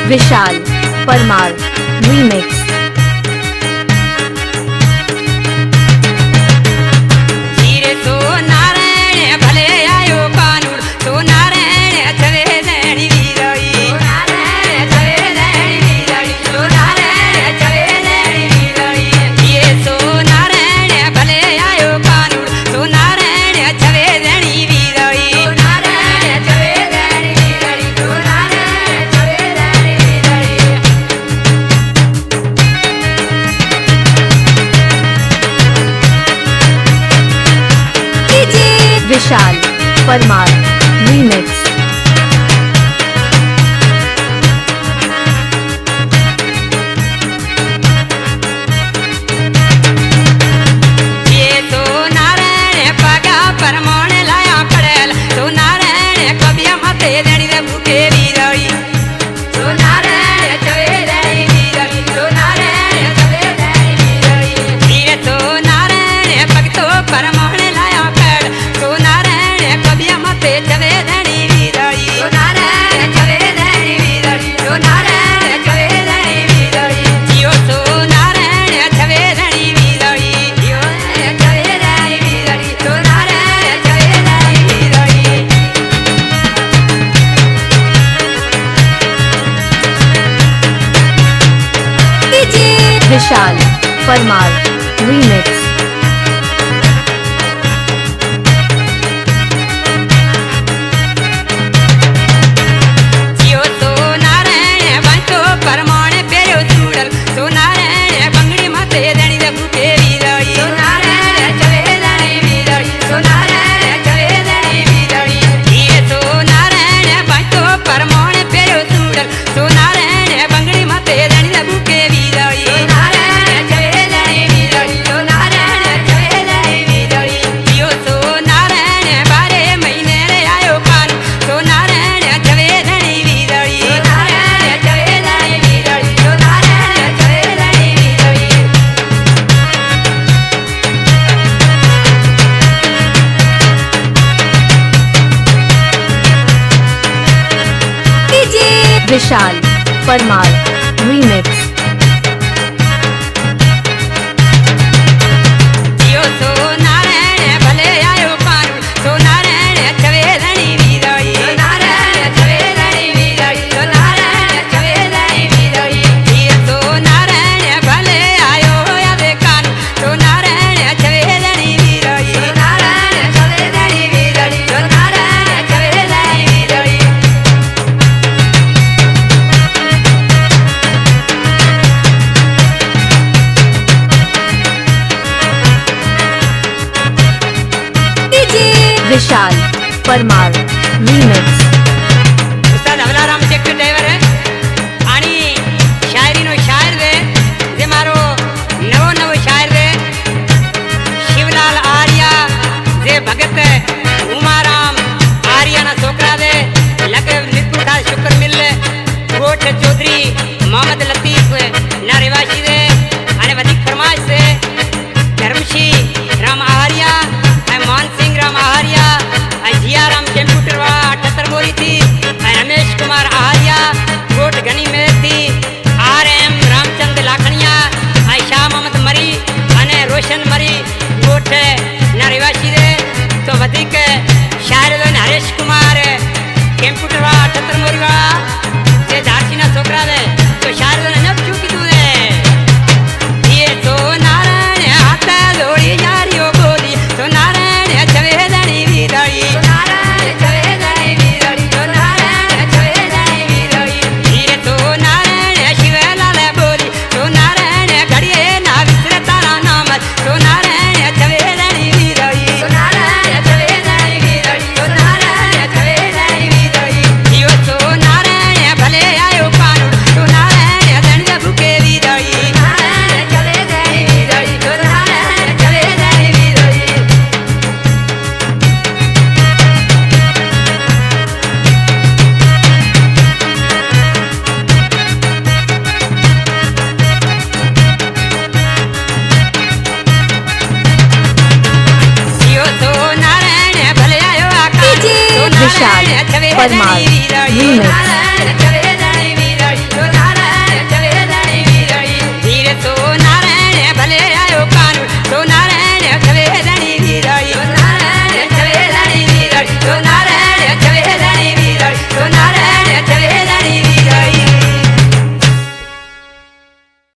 विशाल Parmar remix. विशाल Parmar remix. विशाल Parmar remix. विशाल Parmar remix. विशाल Parmar remix. उस्ताद हवलाराम tractor driver है आणि शायरी no शायर है जे मारो नवो शायर है शिवलाल आर्या जे भगत उमाराम आर्या ना छोकरा दे लगे निपुण का शुक्र मिल गोठ चौधरी मोहम्मद लतीफ ना रिवाशी दे आणि वधिक फरमाइश से धर्मशी राम आर्या मान सिंह राम आहारिया जिया राम कंप्यूटर वा 78 विशाल परमार रीमिक्स